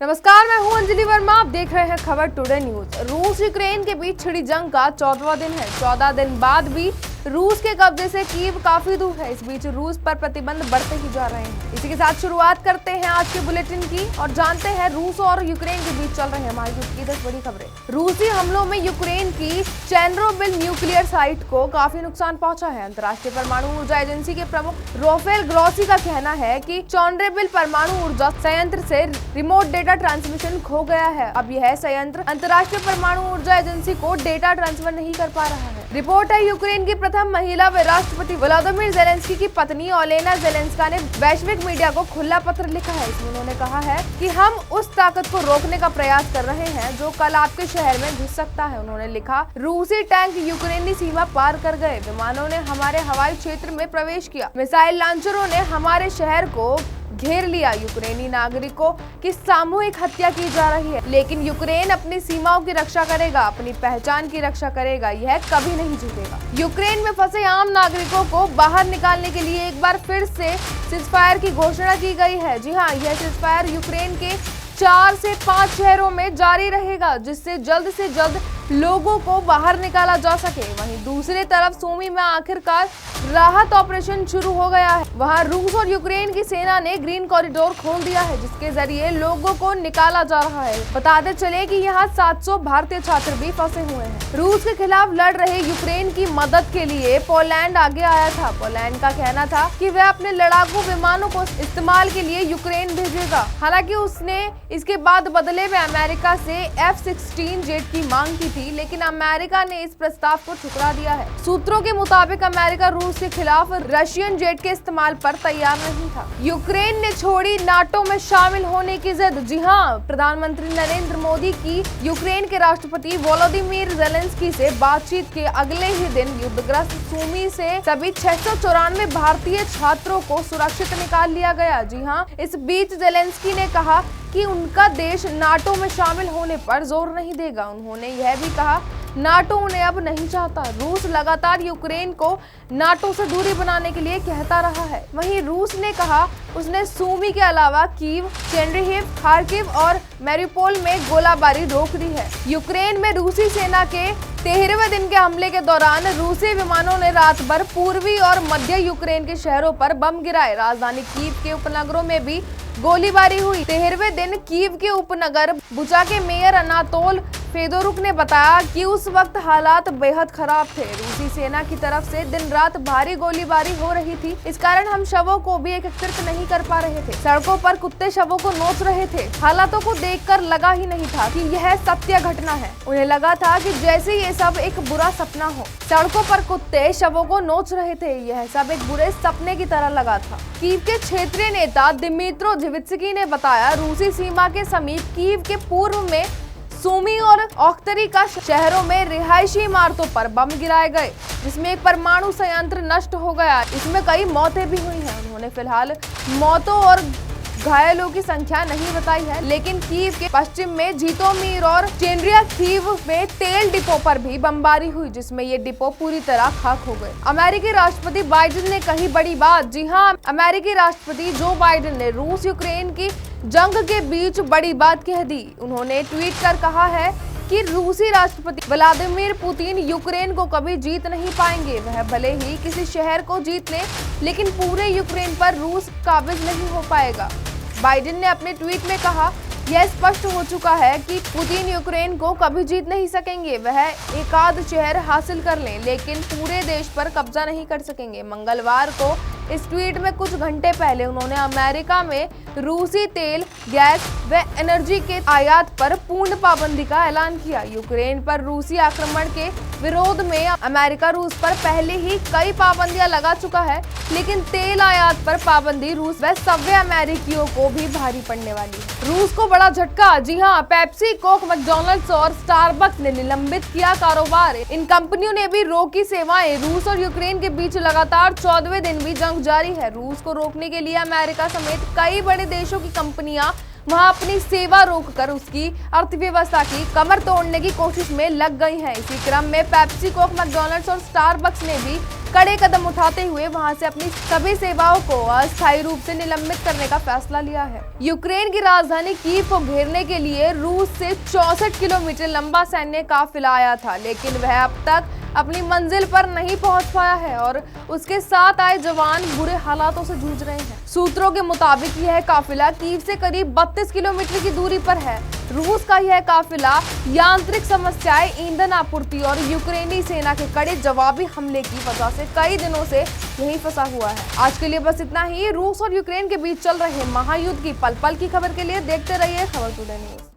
नमस्कार, मैं हूं अंजलि वर्मा। आप देख रहे हैं खबर टुडे न्यूज। रूस यूक्रेन के बीच छिड़ी जंग का 14वां दिन है। 14 दिन बाद भी रूस के कब्जे से कीव काफी दूर है। इस बीच रूस पर प्रतिबंध बढ़ते ही जा रहे हैं। इसी के साथ शुरुआत करते हैं आज के बुलेटिन की और जानते हैं रूस और यूक्रेन के बीच चल रहे हैं हमारी की 10 बड़ी खबरें। रूसी हमलों में यूक्रेन की चेर्नोबिल न्यूक्लियर साइट को काफी नुकसान पहुंचा है। अंतर्राष्ट्रीय परमाणु ऊर्जा एजेंसी के प्रमुख राफेल ग्रॉसी का कहना है कि चेर्नोबिल परमाणु ऊर्जा संयंत्र से रिमोट डेटा ट्रांसमिशन खो गया है। अब यह संयंत्र अंतर्राष्ट्रीय परमाणु ऊर्जा एजेंसी को डेटा ट्रांसफर नहीं कर पा रहा है। रिपोर्ट है यूक्रेन की प्रथम महिला व राष्ट्रपति व्लादिमीर जेलेंस्की की पत्नी ओलेना जेलेंस्का ने वैश्विक मीडिया को खुला पत्र लिखा है। इसमें उन्होंने कहा है कि हम उस ताकत को रोकने का प्रयास कर रहे हैं जो कल आपके शहर में घुस सकता है। उन्होंने लिखा, रूसी टैंक यूक्रेनी सीमा पार कर गए, विमानों ने हमारे हवाई क्षेत्र में प्रवेश किया, मिसाइल लॉन्चरों ने हमारे शहर को घेर लिया। यूक्रेनी नागरिकों की सामूहिक हत्या की जा रही है, लेकिन यूक्रेन अपनी सीमाओं की रक्षा करेगा, अपनी पहचान की रक्षा करेगा। यह कभी नहीं झुकेगा। यूक्रेन में फंसे आम नागरिकों को बाहर निकालने के लिए एक बार फिर से सीज़फायर की घोषणा की गई है। जी हाँ, यह सीज़फायर यूक्रेन के 4 से 5 शहरों में जारी रहेगा, जिससे जल्द लोगों को बाहर निकाला जा सके। वहीं दूसरी तरफ सूमी में आखिरकार राहत ऑपरेशन शुरू हो गया है। वहां रूस और यूक्रेन की सेना ने ग्रीन कॉरिडोर खोल दिया है, जिसके जरिए लोगों को निकाला जा रहा है। बताते चले कि यहाँ 700 भारतीय छात्र भी फंसे हुए हैं। रूस के खिलाफ लड़ रहे यूक्रेन की मदद के लिए पोलैंड आगे आया था। पोलैंड का कहना था कि वह अपने लड़ाकू विमानों को इस्तेमाल के लिए यूक्रेन भेजेगा। हालांकि उसने इसके बाद बदले में अमेरिका से F-16 जेट की मांग की थी, लेकिन अमेरिका ने इस प्रस्ताव को ठुकरा दिया है। सूत्रों के मुताबिक अमेरिका रूस के खिलाफ रशियन जेट के इस्तेमाल पर तैयार नहीं था। यूक्रेन ने छोड़ी नाटो में शामिल होने की जिद। जी हाँ, प्रधानमंत्री नरेंद्र मोदी की यूक्रेन के राष्ट्रपति व्लादिमीर जेलेंस्की से बातचीत के अगले ही दिन युद्धग्रस्त सूमी से सभी 694 भारतीय छात्रों को सुरक्षित निकाल लिया गया। जी हाँ, इस बीच जेलेंस्की ने कहा कि उनका देश नाटो में शामिल होने पर जोर नहीं देगा। उन्होंने यह भी कहा, नाटो उन्हें अब नहीं चाहता। रूस लगातार यूक्रेन को नाटो से दूरी बनाने के लिए कहता रहा है। वहीं रूस ने कहा उसने सूमी के अलावा कीव, चेर्निहिव, खार्किव और मैरिउपोल में गोलाबारी रोक दी है। यूक्रेन में रूसी सेना के 13वें दिन के हमले के दौरान रूसी विमानों ने रात भर पूर्वी और मध्य यूक्रेन के शहरों पर बम गिराए। राजधानी कीव के उपनगरों में भी गोलीबारी हुई। 13वें दिन कीव के उपनगर बुचा के मेयर अनातोल फेदोरुक ने बताया कि उस वक्त हालात बेहद खराब थे। रूसी सेना की तरफ से दिन रात भारी गोलीबारी हो रही थी। इस कारण हम शवों को भी एकत्रित नहीं कर पा रहे थे। सड़कों पर कुत्ते शवों को नोच रहे थे। हालातों को देखकर लगा ही नहीं था कि यह सत्य घटना है। उन्हें लगा था कि जैसे ये सब एक बुरा सपना हो। सड़कों पर कुत्ते शवों को नोच रहे थे। यह सब एक बुरे सपने की तरह लगा था। कीव के क्षेत्रीय नेता दिमित्रो झिवित्स्की ने बताया, रूसी सीमा के समीप कीव के पूर्व में सूमी और ओख्तरिका शहरों में रिहायशी इमारतों पर बम गिराए गए, जिसमें एक परमाणु संयंत्र नष्ट हो गया। इसमें कई मौतें भी हुई हैं। उन्होंने फिलहाल मौतों और घायलों की संख्या नहीं बताई है, लेकिन कीव के पश्चिम में झिटोमीर और चेर्निहिव में तेल डिपो पर भी बमबारी हुई, जिसमें ये डिपो पूरी तरह खाक हो गए। अमेरिकी राष्ट्रपति बाइडेन ने कही बड़ी बात। जी हाँ, अमेरिकी राष्ट्रपति जो बाइडेन ने रूस यूक्रेन की जंग के बीच बड़ी बात कह दी। उन्होंने ट्वीट कर कहा है कि रूसी राष्ट्रपति व्लादिमीर पुतिन यूक्रेन को कभी जीत नहीं पाएंगे। वह भले ही किसी शहर को जीत ले, लेकिन पूरे यूक्रेन पर रूस काबिज नहीं हो पाएगा। बाइडेन ने अपने ट्वीट में कहा, यह स्पष्ट हो चुका है कि पुतिन यूक्रेन को कभी जीत नहीं सकेंगे। वह एकाध शहर हासिल कर लें, लेकिन पूरे देश पर कब्जा नहीं कर सकेंगे। मंगलवार को इस ट्वीट में कुछ घंटे पहले उन्होंने अमेरिका में रूसी तेल, गैस व एनर्जी के आयात पर पूर्ण पाबंदी का ऐलान किया। यूक्रेन पर रूसी आक्रमण के विरोध में अमेरिका रूस पर पहले ही कई पाबंदियां लगा चुका है, लेकिन तेल आयात पर पाबंदी रूस व सभ्य अमेरिकियों को भी भारी पड़ने वाली है। रूस को बड़ा झटका। जी हाँ, पेप्सी, कोक, मैकडॉनल्ड्स और स्टारबक्स ने निलंबित किया कारोबार। इन कंपनियों ने भी रोकी सेवाएं। रूस और यूक्रेन के बीच लगातार 14वें दिन भी जंग जारी है। रूस को रोकने के लिए अमेरिका समेत कई बड़े देशों की कंपनियां वहां अपनी सेवा रोककर उसकी अर्थव्यवस्था की कमर तोड़ने की कोशिश में लग गई हैं। इसी क्रम में पेप्सी, कोक, मैकडॉनल्ड्स और स्टारबक्स ने भी कड़े कदम उठाते हुए वहां से अपनी सभी सेवाओं को अस्थायी रूप से निलंबित करने का फैसला लिया है। यूक्रेन की राजधानी कीव को घेरने के लिए रूस से 64 किलोमीटर लंबा सैन्य काफिला आया था, लेकिन वह अब तक अपनी मंजिल पर नहीं पहुंच पाया है और उसके साथ आए जवान बुरे हालातों से जूझ रहे हैं। सूत्रों के मुताबिक यह काफिला कीव से करीब 32 किलोमीटर की दूरी पर है। रूस का यह काफिला यांत्रिक समस्याएं, ईंधन आपूर्ति और यूक्रेनी सेना के कड़े जवाबी हमले की वजह से कई दिनों से यहीं फंसा हुआ है। आज के लिए बस इतना ही। रूस और यूक्रेन के बीच चल रहे महायुद्ध की पल पल की खबर के लिए देखते रहिए खबर टुडे न्यूज।